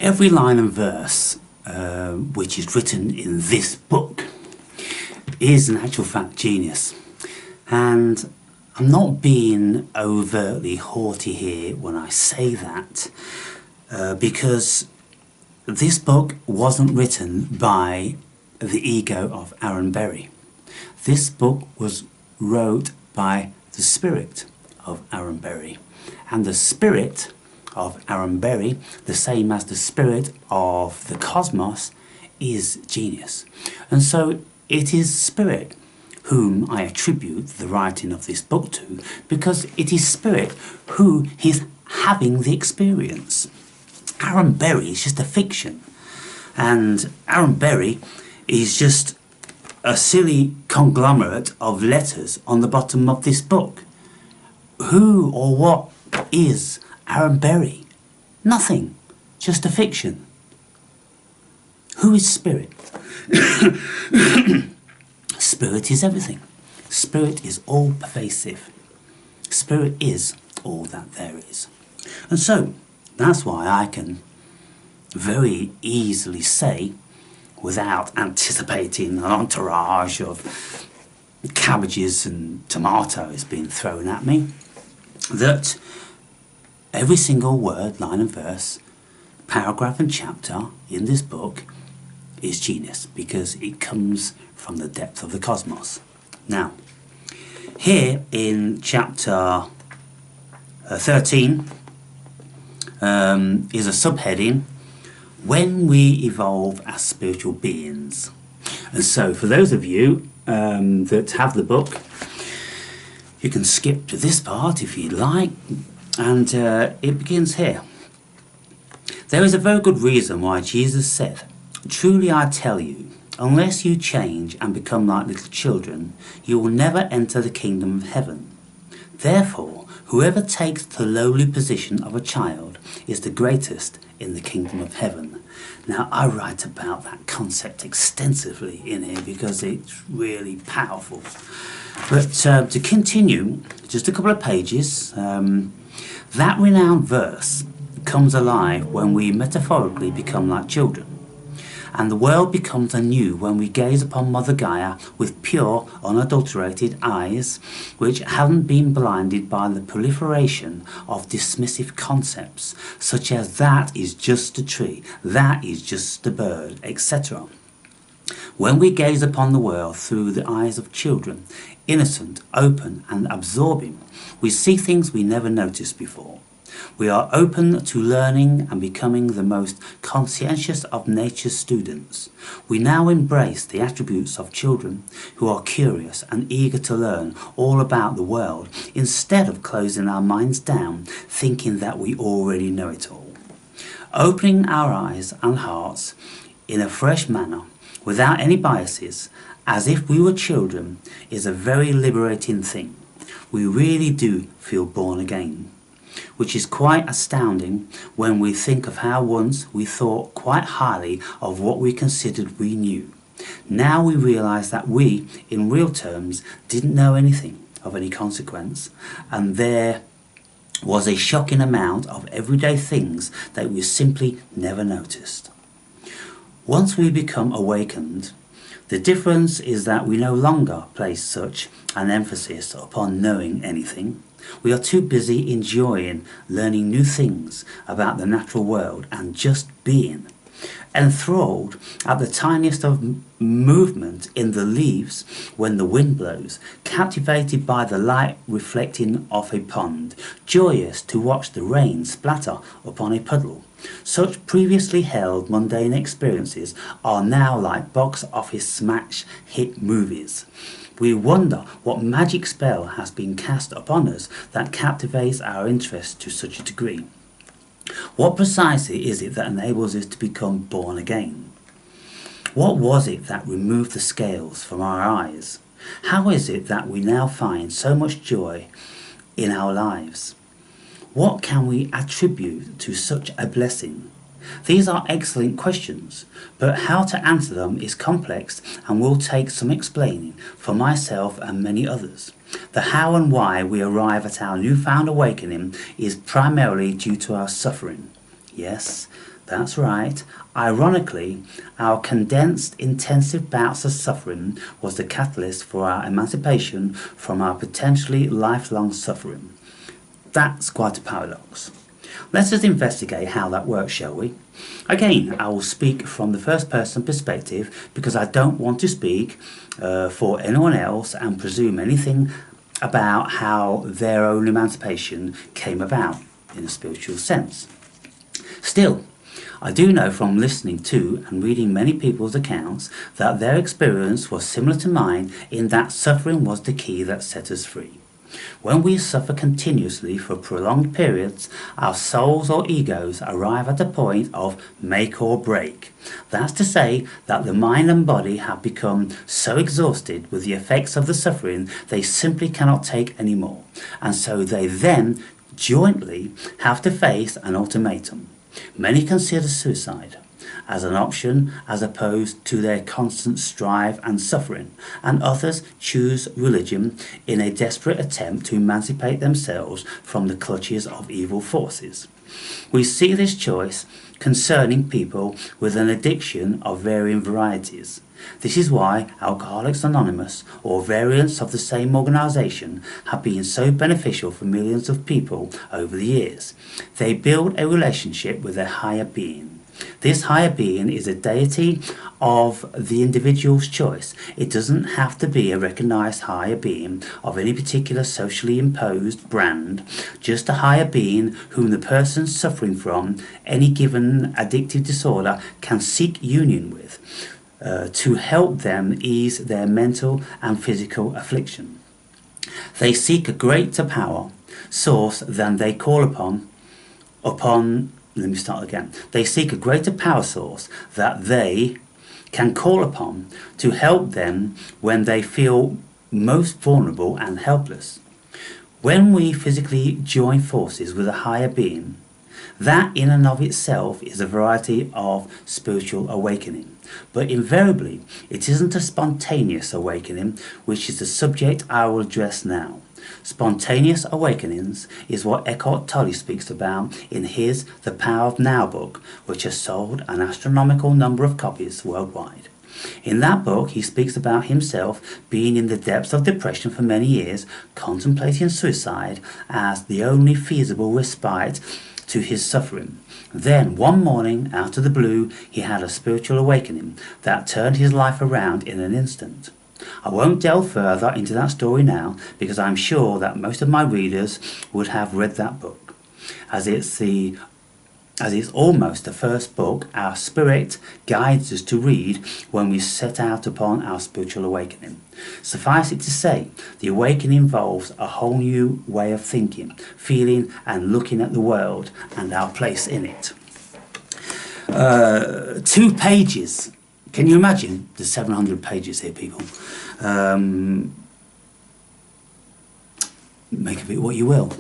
Every line and verse which is written in this book is in actual fact genius. And I'm not being overtly haughty here when I say that, because this book wasn't written by the ego of Aaron Berry. This book was wrote by the spirit of Aaron Berry. And the spirit of Aaron Berry, the same as the spirit of the cosmos, is genius. And so it is spirit whom I attribute the writing of this book to, because it is spirit who is having the experience. Aaron Berry is just a fiction, and Aaron Berry is just a silly conglomerate of letters on the bottom of this book. Who or what is Aaron Berry? Nothing, just a fiction. Who is spirit? Spirit is everything. Spirit is all pervasive. Spirit is all that there is. And so that's why I can very easily say, without anticipating an entourage of cabbages and tomatoes being thrown at me, that every single word, line and verse, paragraph and chapter in this book is genius, because it comes from the depth of the cosmos. Now, here in chapter 13 is a subheading, When We Evolve as Spiritual Beings. And so for those of you that have the book, you can skip to this part if you'd like, and it begins here. There is a very good reason why Jesus said, "Truly I tell you, unless you change and become like little children, you will never enter the kingdom of heaven. Therefore, whoever takes the lowly position of a child is the greatest in the kingdom of heaven." Now, I write about that concept extensively in here because it's really powerful. But to continue, just a couple of pages, that renowned verse comes alive when we metaphorically become like children. And the world becomes anew when we gaze upon Mother Gaia with pure, unadulterated eyes, which haven't been blinded by the proliferation of dismissive concepts, such as that is just a tree, that is just a bird, etc. When we gaze upon the world through the eyes of children, innocent, open and absorbing, we see things we never noticed before. We are open to learning and becoming the most conscientious of nature's students. We now embrace the attributes of children who are curious and eager to learn all about the world, instead of closing our minds down, thinking that we already know it all. Opening our eyes and hearts in a fresh manner, without any biases, as if we were children, is a very liberating thing. We really do feel born again, which is quite astounding when we think of how once we thought quite highly of what we considered we knew. Now we realise that we, in real terms, didn't know anything of any consequence, and there was a shocking amount of everyday things that we simply never noticed. Once we become awakened, the difference is that we no longer place such an emphasis upon knowing anything. We are too busy enjoying learning new things about the natural world and just being. Enthralled at the tiniest of movement in the leaves when the wind blows, captivated by the light reflecting off a pond, joyous to watch the rain splatter upon a puddle. Such previously held mundane experiences are now like box office smash hit movies. We wonder what magic spell has been cast upon us that captivates our interest to such a degree. What precisely is it that enables us to become born again? What was it that removed the scales from our eyes? How is it that we now find so much joy in our lives? What can we attribute to such a blessing? These are excellent questions, but how to answer them is complex and will take some explaining for myself and many others. The how and why we arrive at our newfound awakening is primarily due to our suffering. Yes, that's right. Ironically, our condensed, intensive bouts of suffering was the catalyst for our emancipation from our potentially lifelong suffering. That's quite a paradox. Let's just investigate how that works, shall we? Again, I will speak from the first person perspective because I don't want to speak for anyone else and presume anything about how their own emancipation came about in a spiritual sense. Still, I do know from listening to and reading many people's accounts that their experience was similar to mine in that suffering was the key that set us free. When we suffer continuously for prolonged periods, our souls or egos arrive at a point of make or break. That's to say that the mind and body have become so exhausted with the effects of the suffering they simply cannot take any more, and so they then jointly have to face an ultimatum. Many consider suicide as an option as opposed to their constant strife and suffering, and others choose religion in a desperate attempt to emancipate themselves from the clutches of evil forces. We see this choice concerning people with an addiction of varying varieties. This is why Alcoholics Anonymous, or variants of the same organisation, have been so beneficial for millions of people over the years. They build a relationship with a higher being. This higher being is a deity of the individual's choice. It doesn't have to be a recognised higher being of any particular socially imposed brand, just a higher being whom the person suffering from any given addictive disorder can seek union with to help them ease their mental and physical affliction. They seek a greater power source than they call upon. They seek a greater power source that they can call upon to help them when they feel most vulnerable and helpless. When we physically join forces with a higher being, that in and of itself is a variety of spiritual awakening. But invariably, it isn't a spontaneous awakening, which is the subject I will address now. Spontaneous awakenings is what Eckhart Tolle speaks about in his The Power of Now book, which has sold an astronomical number of copies worldwide. In that book, he speaks about himself being in the depths of depression for many years, contemplating suicide as the only feasible respite to his suffering. Then, one morning, out of the blue, he had a spiritual awakening that turned his life around in an instant. I won't delve further into that story now because I'm sure that most of my readers would have read that book, as it's almost the first book our spirit guides us to read when we set out upon our spiritual awakening. Suffice it to say, the awakening involves a whole new way of thinking, feeling and looking at the world and our place in it. 2 pages. Can you imagine? There's 700 pages here, people. Make of it what you will.